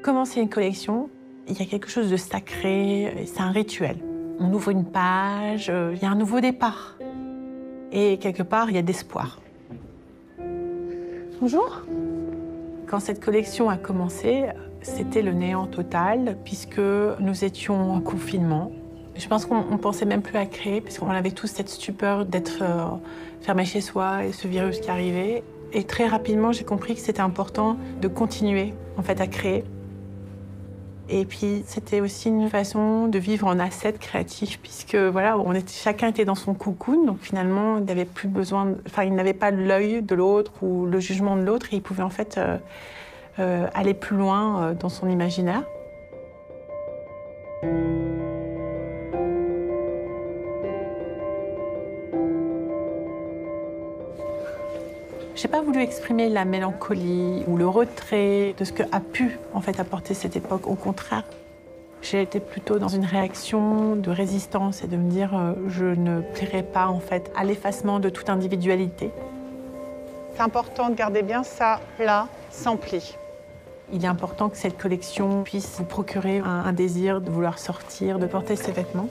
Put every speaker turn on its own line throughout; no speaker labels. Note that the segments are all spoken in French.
Commencer une collection, il y a quelque chose de sacré, c'est un rituel. On ouvre une page, il y a un nouveau départ. Et quelque part, il y a d'espoir. Bonjour. Quand cette collection a commencé, c'était le néant total, puisque nous étions en confinement. Je pense qu'on ne pensait même plus à créer, puisqu'on avait tous cette stupeur d'être fermé chez soi et ce virus qui arrivait. Et très rapidement, j'ai compris que c'était important de continuer en fait, à créer. Et puis, c'était aussi une façon de vivre en ascète créatif, puisque voilà, chacun était dans son cocoon, donc finalement, il n'avait plus besoin, il n'avait pas l'œil de l'autre ou le jugement de l'autre, et il pouvait en fait aller plus loin dans son imaginaire. J'ai pas voulu exprimer la mélancolie ou le retrait de ce que a pu en fait apporter cette époque. Au contraire, j'ai été plutôt dans une réaction de résistance et de me dire je ne plairai pas en fait à l'effacement de toute individualité.
C'est important de garder bien ça là, sans pli.
Il est important que cette collection puisse vous procurer un désir de vouloir sortir, de porter ces vêtements.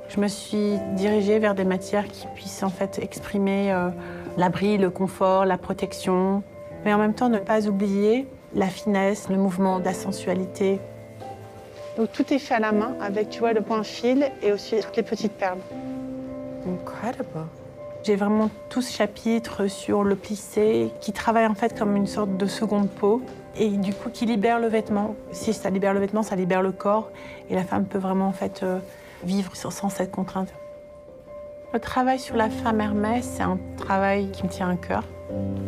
Je me suis dirigée vers des matières qui puissent en fait exprimer l'abri, le confort, la protection, mais en même temps ne pas oublier la finesse, le mouvement, la sensualité.
Donc tout est fait à la main avec, tu vois, le point fil et aussi toutes les petites perles.
Incredible. J'ai vraiment tout ce chapitre sur le plissé qui travaille en fait comme une sorte de seconde peau et du coup qui libère le vêtement. Si ça libère le vêtement, ça libère le corps et la femme peut vraiment en fait vivre sans cette contrainte. Le travail sur la femme Hermès, c'est un travail qui me tient à cœur.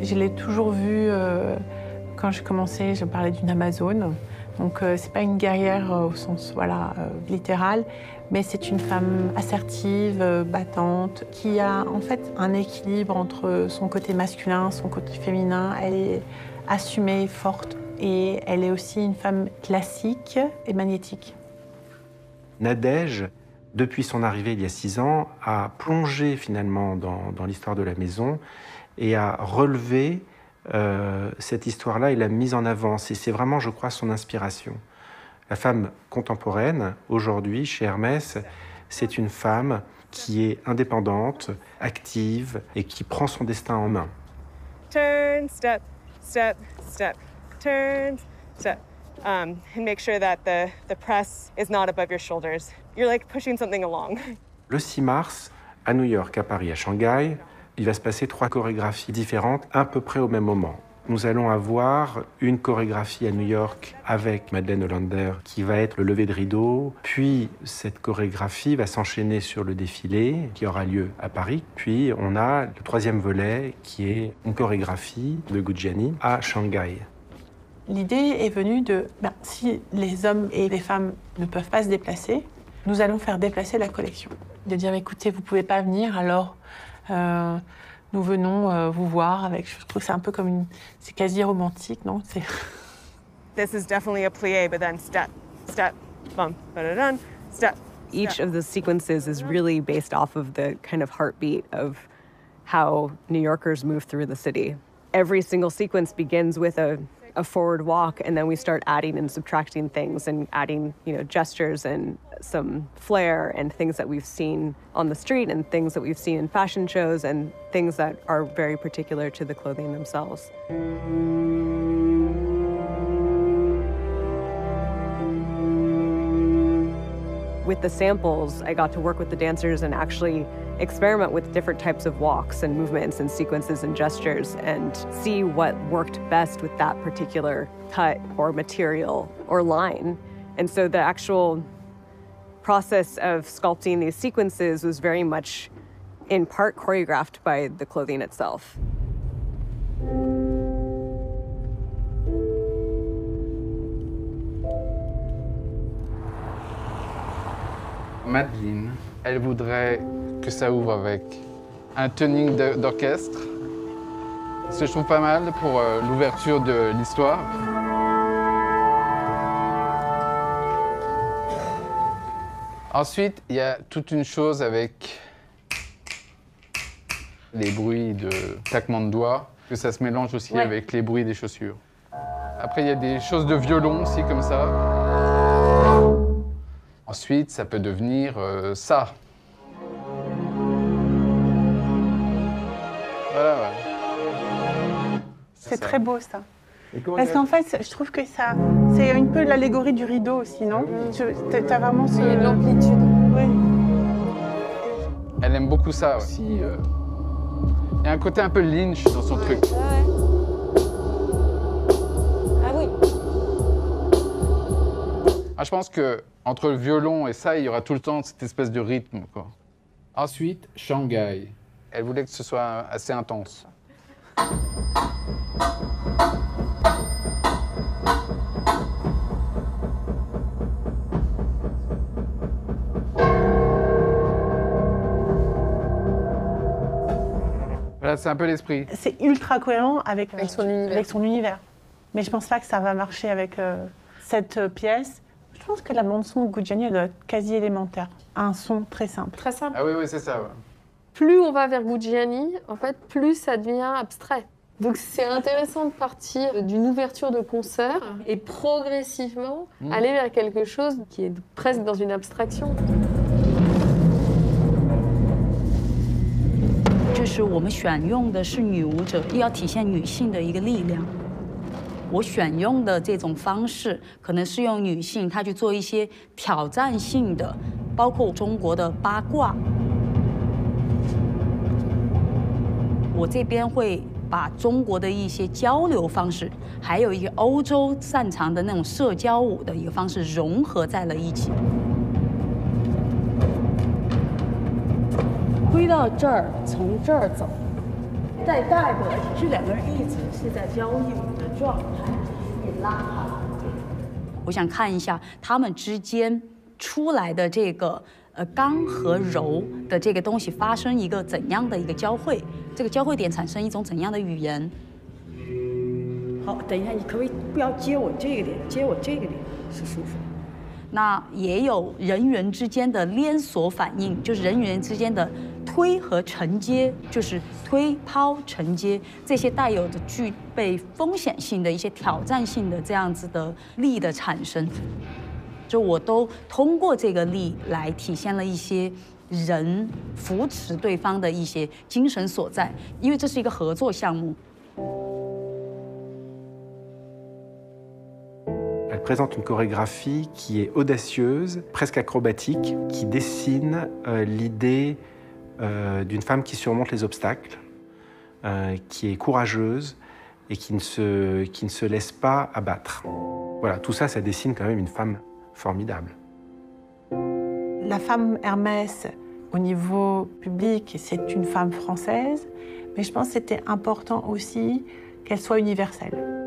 Je l'ai toujours vu quand j'ai commencé, je parlais d'une Amazone. Donc c'est pas une guerrière au sens littéral, mais c'est une femme assertive, battante, qui a en fait un équilibre entre son côté masculin, son côté féminin. Elle est assumée, forte, et elle est aussi une femme classique et magnétique.
Nadège, depuis son arrivée il y a 6 ans, a plongé finalement dans l'histoire de la maison et a relevé cette histoire-là et l'a mise en avant. Et c'est vraiment, je crois, son inspiration. La femme contemporaine, aujourd'hui, chez Hermès, c'est une femme qui est indépendante, active et qui prend son destin en main.
Turn, step, step, step, turn, step. And make sure that the press is not above your shoulders. You're like pushing something along.
Le 6 mars, à New York, à Paris, à Shanghai, il va se passer 3 chorégraphies différentes à peu près au même moment. Nous allons avoir une chorégraphie à New York avec Madeleine Hollander qui va être le lever de rideau. Puis cette chorégraphie va s'enchaîner sur le défilé qui aura lieu à Paris. Puis on a le 3e volet qui est une chorégraphie de Guggiani à Shanghai.
L'idée est venue de, si les hommes et les femmes ne peuvent pas se déplacer, nous allons faire déplacer la collection. De dire, écoutez, vous ne pouvez pas venir, alors nous venons vous voir avec, je trouve que c'est un peu comme c'est quasi romantique, non?
This is definitely a plié, but then step, step, bump, ba-da-dun, step.
Each of the sequences is really based off of the kind of heartbeat of how New Yorkers move through the city. Every single sequence begins with a forward walk, and then we start adding and subtracting things and adding, gestures and some flair and things that we've seen on the street and things that we've seen in fashion shows and things that are very particular to the clothing themselves. With the samples, I got to work with the dancers and actually experiment with different types of walks and movements and sequences and gestures and see what worked best with that particular cut or material or line. And so the actual process of sculpting these sequences was very much in part choreographed by the clothing itself.
Madeleine, elle voudrait que ça ouvre avec un tuning d'orchestre. Ce que je trouve pas mal pour l'ouverture de l'histoire. Ensuite, il y a toute une chose avec les bruits de claquements de doigts, que ça se mélange aussi avec les bruits des chaussures. Après, il y a des choses de violon aussi, comme ça. Ensuite, ça peut devenir ça. Voilà, ouais.
C'est très beau ça.
Et comment
Parce qu'en fait, je trouve que ça, c'est un peu l'allégorie du rideau aussi, non? T'as vraiment ce...
Il y a de l'amplitude.
Oui.
Elle aime beaucoup ça aussi. Il y a un côté un peu Lynch dans son truc.
Ah oui.
Ah, je pense que entre le violon et ça, il y aura tout le temps cette espèce de rythme, quoi. Ensuite, Shanghai. Elle voulait que ce soit assez intense. Voilà, c'est un peu l'esprit.
C'est ultra cohérent avec
son univers.
Mais je pense pas que ça va marcher avec cette pièce. Je pense que la bande-son de Gougiani, elle doit être quasi élémentaire. Un son très simple.
Très simple.
Ah oui, oui, c'est ça. Ouais.
Plus on va vers Gougiani, en fait, plus ça devient abstrait. Donc c'est intéressant de partir d'une ouverture de concert et progressivement aller vers quelque chose qui est presque dans une abstraction.
就是我们选用的是女舞者，要体现女性的一个力量。我选用的这种方式，可能是用女性她去做一些挑战性的，包括中国的八卦。我这边会把中国的一些交流方式，还有一个欧洲擅长的那种社交舞的一个方式融合在了一起。 推到这儿，从这儿走，再带回来，是两个人一直是在交友的状态，也拉开。我想看一下他们之间出来的这个刚和柔的这个东西发生一个怎样的一个交汇，这个交汇点产生一种怎样的语言。好，等一下，你可不可以不要接我这个点，接我这个点是舒服。 那也有人与人之间的连锁反应，就是人与人之间的推和承接，就是推抛承接这些带有着具备风险性的一些挑战性的这样子的力的产生，就我都通过这个力来体现了一些人扶持对方的一些精神所在，因为这是一个合作项目。
Elle présente une chorégraphie qui est audacieuse, presque acrobatique, qui dessine l'idée d'une femme qui surmonte les obstacles, qui est courageuse et qui ne se laisse pas abattre. Voilà, tout ça, ça dessine quand même une femme formidable.
La femme Hermès, au niveau public, c'est une femme française, mais je pense que c'était important aussi qu'elle soit universelle.